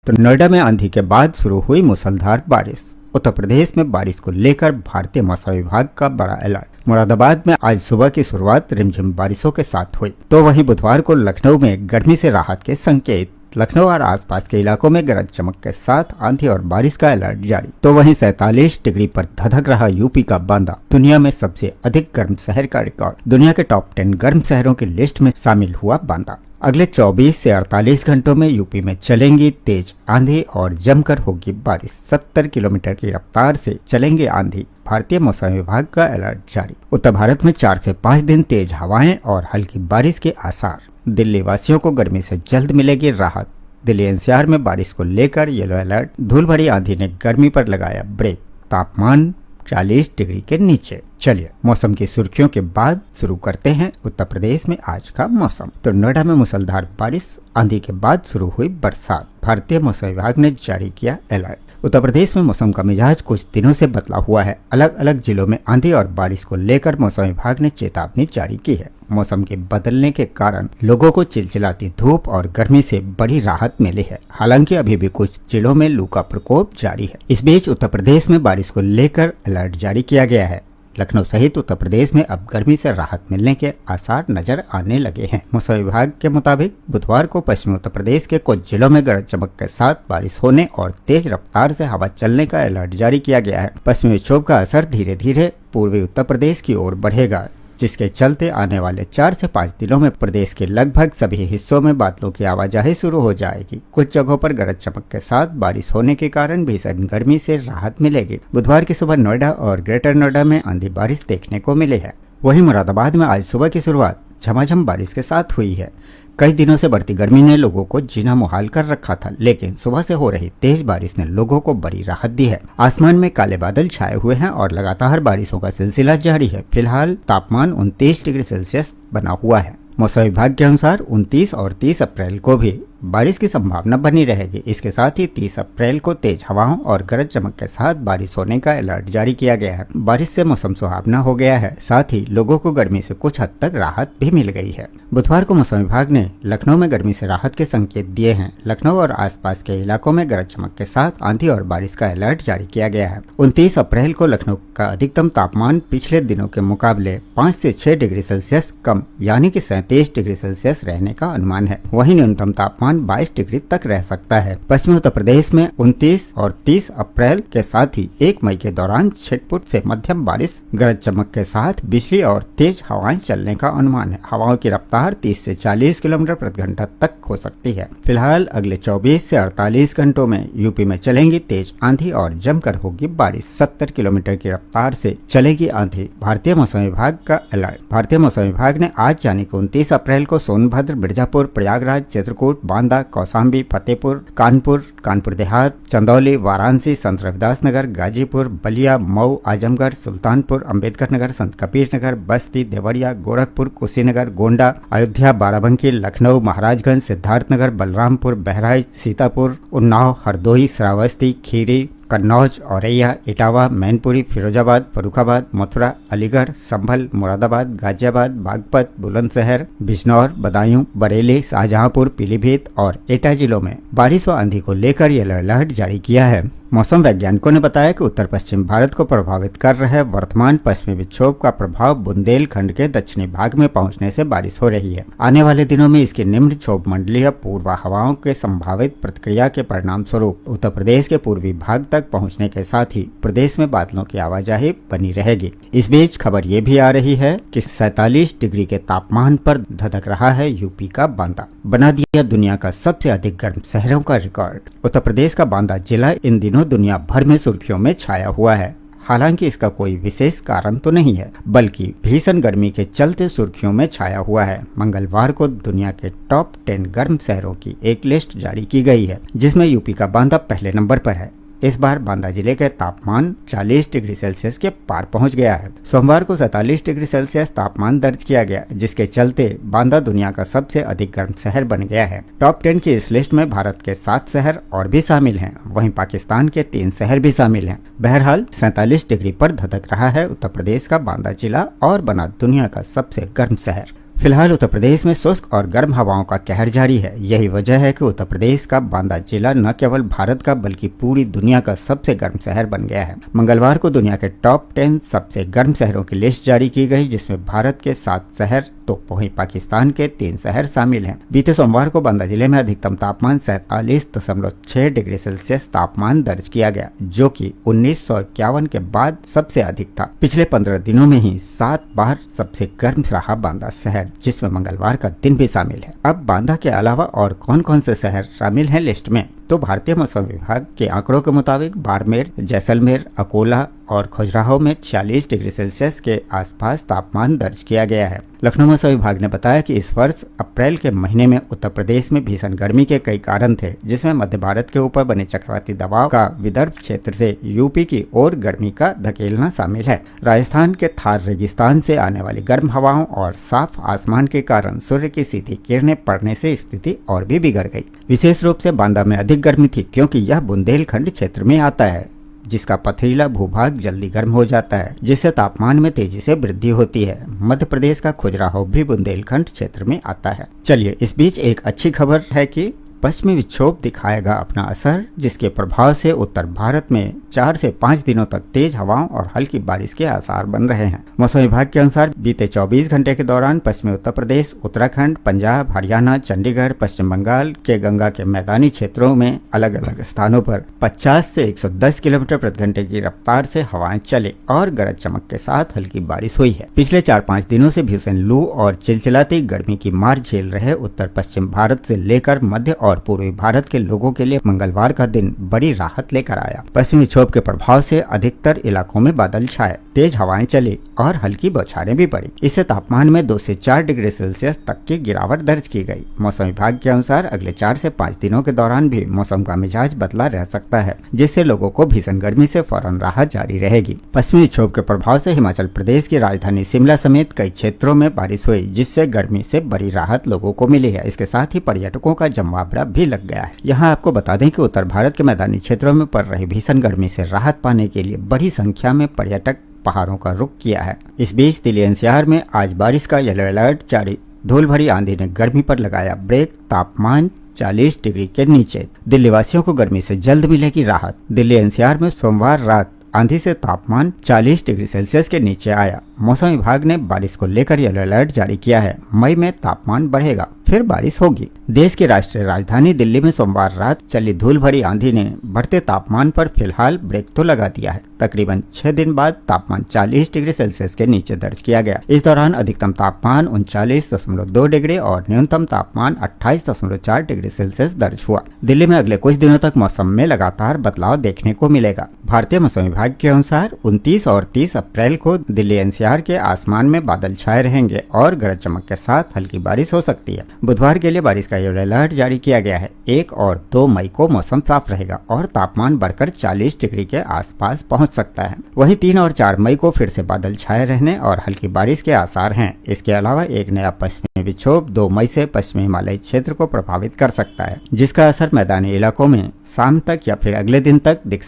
तो नोएडा में आंधी के बाद शुरू हुई मूसलाधार बारिश। उत्तर प्रदेश में बारिश को लेकर भारतीय मौसम विभाग का बड़ा अलर्ट। मुरादाबाद में आज सुबह की शुरुआत रिमझिम बारिशों के साथ हुई, तो वहीं बुधवार को लखनऊ में गर्मी से राहत के संकेत। लखनऊ और आसपास के इलाकों में गरज चमक के साथ आंधी और बारिश का अलर्ट जारी। तो वहीं 47 डिग्री पर धधक रहा यूपी का बांदा दुनिया में सबसे अधिक गर्म शहर का रिकॉर्ड। दुनिया के टॉप 10 गर्म शहरों की लिस्ट में शामिल हुआ बांदा। अगले 24 से 48 घंटों में यूपी में चलेंगी तेज आंधी और जमकर होगी बारिश। 70 किलोमीटर की रफ्तार से चलेंगे आंधी, भारतीय मौसम विभाग का अलर्ट जारी। उत्तर भारत में 4 से 5 दिन तेज हवाएं और हल्की बारिश के आसार। दिल्ली वासियों को गर्मी से जल्द मिलेगी राहत। दिल्ली एनसीआर में बारिश को लेकर येलो अलर्ट। धूल भरी आंधी ने गर्मी पर लगाया ब्रेक। तापमान 40 डिग्री के नीचे। चलिए मौसम की सुर्खियों के बाद शुरू करते हैं उत्तर प्रदेश में आज का मौसम। तो नोएडा में मूसलाधार बारिश, आंधी के बाद शुरू हुई बरसात। भारतीय मौसम विभाग ने जारी किया अलर्ट। उत्तर प्रदेश में मौसम का मिजाज कुछ दिनों से बदला हुआ है। अलग अलग जिलों में आंधी और बारिश को लेकर मौसम विभाग ने चेतावनी जारी की है। मौसम के बदलने के कारण लोगों को चिलचिलाती धूप और गर्मी से बड़ी राहत मिली है। हालांकि अभी भी कुछ जिलों में लू का प्रकोप जारी है। इस बीच उत्तर प्रदेश में बारिश को लेकर अलर्ट जारी किया गया है। लखनऊ सहित उत्तर प्रदेश में अब गर्मी से राहत मिलने के आसार नजर आने लगे हैं। मौसम विभाग के मुताबिक बुधवार को पश्चिमी उत्तर प्रदेश के कुछ जिलों में गरज चमक के साथ बारिश होने और तेज रफ्तार से हवा चलने का अलर्ट जारी किया गया है। पश्चिमी विक्षोभ का असर धीरे धीरे पूर्वी उत्तर प्रदेश की ओर बढ़ेगा, जिसके चलते आने वाले 4 से 5 दिनों में प्रदेश के लगभग सभी हिस्सों में बादलों की आवाजाही शुरू हो जाएगी। कुछ जगहों पर गरज चमक के साथ बारिश होने के कारण भीषण गर्मी से राहत मिलेगी। बुधवार की सुबह नोएडा और ग्रेटर नोएडा में आंधी बारिश देखने को मिली है। वहीं मुरादाबाद में आज सुबह की शुरुआत झमाझम बारिश के साथ हुई है। कई दिनों से बढ़ती गर्मी ने लोगों को जीना मुहाल कर रखा था, लेकिन सुबह से हो रही तेज बारिश ने लोगों को बड़ी राहत दी है। आसमान में काले बादल छाए हुए हैं और लगातार बारिशों का सिलसिला जारी है। फिलहाल तापमान 29 डिग्री सेल्सियस बना हुआ है। मौसम विभाग के अनुसार 29 और 30 अप्रैल को भी बारिश की संभावना बनी रहेगी। इसके साथ ही 30 अप्रैल को तेज हवाओं और गरज चमक के साथ बारिश होने का अलर्ट जारी किया गया है। बारिश से मौसम सुहावना हो गया है, साथ ही लोगों को गर्मी से कुछ हद तक राहत भी मिल गई है। बुधवार को मौसम विभाग ने लखनऊ में गर्मी से राहत के संकेत दिए हैं। लखनऊ और आसपास के इलाकों में गरज चमक के साथ आंधी और बारिश का अलर्ट जारी किया गया है। 29 अप्रैल को लखनऊ का अधिकतम तापमान पिछले दिनों के मुकाबले 5 से 6 डिग्री सेल्सियस कम यानी कि 37 डिग्री सेल्सियस रहने का अनुमान है। वहीं न्यूनतम तापमान 22 डिग्री तक रह सकता है। पश्चिमी उत्तर प्रदेश में 29 और 30 अप्रैल के साथ ही 1 मई के दौरान छिटपुट से मध्यम बारिश, गरज चमक के साथ बिजली और तेज हवाएं चलने का अनुमान है। हवाओं की रफ्तार 30 से 40 किलोमीटर प्रति घंटा तक हो सकती है। फिलहाल अगले 24 से 48 घंटों में यूपी में चलेंगी तेज आंधी और जमकर होगी बारिश। 70 किलोमीटर की रफ्तार से चलेगी आंधी, भारतीय मौसम विभाग का अलर्ट। भारतीय मौसम विभाग ने आज यानी कि 29 अप्रैल को सोनभद्र, मिर्जापुर, प्रयागराज, चित्रकूट, बांदा, कौशाम्बी, फतेहपुर, कानपुर देहात, चंदौली, वाराणसी, संत रविदास नगर, गाजीपुर, बलिया, मऊ, आजमगढ़, सुल्तानपुर, अंबेडकर नगर, संत कबीर नगर, बस्ती, देवरिया, गोरखपुर, कुशीनगर, गोंडा, अयोध्या, बाराबंकी, लखनऊ, महाराजगंज, सिद्धार्थनगर, बलरामपुर, बहराइच, सीतापुर, उन्नाव, हरदोई, श्रावस्ती, खीरी, कन्नौज, औरैया, इटावा, मैनपुरी, फिरोजाबाद, फर्रुखाबाद, मथुरा, अलीगढ़, संभल, मुरादाबाद, गाजियाबाद, बागपत, बुलंदशहर, बिजनौर, बदायूं, बरेली, शाहजहांपुर, पीलीभीत और एटा जिलों में बारिश व आंधी को लेकर येलो अलर्ट जारी किया है। मौसम वैज्ञानिकों ने बताया कि उत्तर पश्चिम भारत को प्रभावित कर रहे वर्तमान पश्चिमी विक्षोभ का प्रभाव बुंदेलखंड के दक्षिणी भाग में पहुंचने से बारिश हो रही है। आने वाले दिनों में इसकी निम्न क्षोभ मंडलीय पूर्वा हवाओं के संभावित प्रतिक्रिया के परिणाम स्वरूप उत्तर प्रदेश के पूर्वी भाग तक पहुंचने के साथ ही प्रदेश में बादलों की आवाजाही बनी रहेगी। इस बीच खबर ये भी आ रही है कि 47 डिग्री के तापमान पर धधक रहा है यूपी का बांदा, बना दिया दुनिया का सबसे अधिक गर्म शहरों का रिकॉर्ड। उत्तर प्रदेश का बांदा जिला इन दिनों दुनिया भर में सुर्खियों में छाया हुआ है। हालांकि इसका कोई विशेष कारण तो नहीं है, बल्कि भीषण गर्मी के चलते सुर्खियों में छाया हुआ है। मंगलवार को दुनिया के टॉप 10 गर्म शहरों की एक लिस्ट जारी की गई है, जिसमें यूपी का बांदा पहले नंबर पर है। इस बार बांदा जिले के तापमान 40 डिग्री सेल्सियस के पार पहुंच गया है। सोमवार को 47 डिग्री सेल्सियस तापमान दर्ज किया गया, जिसके चलते बांदा दुनिया का सबसे अधिक गर्म शहर बन गया है। टॉप 10 की इस लिस्ट में भारत के 7 शहर और भी शामिल हैं, वहीं पाकिस्तान के 3 शहर भी शामिल हैं। बहरहाल 47 डिग्री पर धधक रहा है उत्तर प्रदेश का बांदा जिला और बना दुनिया का सबसे गर्म शहर। फिलहाल उत्तर प्रदेश में शुष्क और गर्म हवाओं का कहर जारी है। यही वजह है कि उत्तर प्रदेश का बांदा जिला न केवल भारत का बल्कि पूरी दुनिया का सबसे गर्म शहर बन गया है। मंगलवार को दुनिया के टॉप 10 सबसे गर्म शहरों की लिस्ट जारी की गई, जिसमें भारत के 7 शहर तो वहीं पाकिस्तान के 3 शहर शामिल हैं। बीते सोमवार को बांदा जिले में अधिकतम तापमान 47.6 डिग्री सेल्सियस तापमान दर्ज किया गया, जो कि 1951 के बाद सबसे अधिक था। पिछले 15 दिनों में ही 7 बार सबसे गर्म रहा बांदा शहर, जिसमें मंगलवार का दिन भी शामिल है। अब बांदा के अलावा और कौन कौन से शहर शामिल हैं लिस्ट में, तो भारतीय मौसम विभाग के आंकड़ों के मुताबिक बाड़मेर, जैसलमेर, अकोला और खजुराहो में 46 डिग्री सेल्सियस के आसपास तापमान दर्ज किया गया है। लखनऊ मौसम विभाग ने बताया कि इस वर्ष अप्रैल के महीने में उत्तर प्रदेश में भीषण गर्मी के कई कारण थे, जिसमें मध्य भारत के ऊपर बने चक्रवाती दबाव का विदर्भ क्षेत्र से यूपी की ओर गर्मी का धकेलना शामिल है। राजस्थान के थार रेगिस्तान से आने वाली गर्म हवाओं और साफ आसमान के कारण सूर्य की सीधी किरणें पड़ने से स्थिति और भी बिगड़ गई। विशेष रूप से बांदा में अधिक गर्मी थी, क्योंकि यह बुंदेलखंड क्षेत्र में आता है, जिसका पथरीला भूभाग जल्दी गर्म हो जाता है, जिससे तापमान में तेजी से वृद्धि होती है। मध्य प्रदेश का खजुराहो भी बुंदेलखंड क्षेत्र में आता है। चलिए, इस बीच एक अच्छी खबर है कि पश्चिमी विक्षोभ दिखाएगा अपना असर, जिसके प्रभाव से उत्तर भारत में 4 से 5 दिनों तक तेज हवाओं और हल्की बारिश के आसार बन रहे हैं। मौसम विभाग के अनुसार बीते 24 घंटे के दौरान पश्चिमी उत्तर प्रदेश, उत्तराखंड, पंजाब, हरियाणा, चंडीगढ़, पश्चिम बंगाल के गंगा के मैदानी क्षेत्रों में अलग अलग स्थानों पर 50 से 110 किलोमीटर प्रति घंटे की रफ्तार से हवाएं चले और गरज चमक के साथ हल्की बारिश हुई है। पिछले 4-5 दिनों से भीषण लू और चिलचिलाती गर्मी की मार झेल रहे उत्तर पश्चिम भारत से लेकर मध्य और पूर्वी भारत के लोगों के लिए मंगलवार का दिन बड़ी राहत लेकर आया। पश्चिमी विक्षोभ के प्रभाव से अधिकतर इलाकों में बादल छाए, तेज हवाएं चली और हल्की बौछारें भी पड़ी। इससे तापमान में 2 से 4 डिग्री सेल्सियस तक की गिरावट दर्ज की गई। मौसम विभाग के अनुसार अगले 4 से 5 दिनों के दौरान भी मौसम का मिजाज बदला रह सकता है, जिससे लोगों को भीषण गर्मी से फौरन राहत जारी रहेगी। पश्चिमी विक्षोभ के प्रभाव से हिमाचल प्रदेश की राजधानी शिमला समेत कई क्षेत्रों में बारिश हुई, जिससे गर्मी से बड़ी राहत लोगों को मिली है। इसके साथ ही पर्यटकों का जमावड़ा भी लग गया है। यहाँ आपको बता दें कि उत्तर भारत के मैदानी क्षेत्रों में पड़ रही भीषण गर्मी से राहत पाने के लिए बड़ी संख्या में पर्यटक पहाड़ों का रुख किया है। इस बीच दिल्ली एनसीआर में आज बारिश का येलो अलर्ट जारी। धूल भरी आंधी ने गर्मी पर लगाया ब्रेक, तापमान 40 डिग्री के नीचे। दिल्ली वासियों को गर्मी से जल्द मिलेगी राहत। दिल्ली एनसीआर में सोमवार रात आंधी से तापमान 40 डिग्री सेल्सियस के नीचे आया। मौसम विभाग ने बारिश को लेकर येलो अलर्ट जारी किया है। मई में तापमान बढ़ेगा, फिर बारिश होगी। देश की राष्ट्रीय राजधानी दिल्ली में सोमवार रात चली धूल भरी आंधी ने बढ़ते तापमान पर फिलहाल ब्रेक तो लगा दिया है। तकरीबन 6 दिन बाद तापमान 40 डिग्री सेल्सियस के नीचे दर्ज किया गया। इस दौरान अधिकतम तापमान 39.2 डिग्री और न्यूनतम तापमान 28.4 डिग्री सेल्सियस दर्ज हुआ। दिल्ली में अगले कुछ दिनों तक मौसम में लगातार बदलाव देखने को मिलेगा। भारतीय मौसम विभाग के अनुसार 29 और 30 अप्रैल को दिल्ली एनसीआर के आसमान में बादल छाए रहेंगे और गरज चमक के साथ हल्की बारिश हो सकती है। बुधवार के लिए बारिश का येलो अलर्ट जारी किया गया है। 1 और 2 मई को मौसम साफ रहेगा और तापमान बढ़कर 40 डिग्री के आसपास पहुंच सकता है। वहीं 3 और 4 मई को फिर से बादल छाए रहने और हल्की बारिश के आसार हैं। इसके अलावा एक नया पश्चिमी विक्षोभ 2 मई से पश्चिमी हिमालय क्षेत्र को प्रभावित कर सकता है, जिसका असर मैदानी इलाकों में शाम तक या फिर अगले दिन तक दिख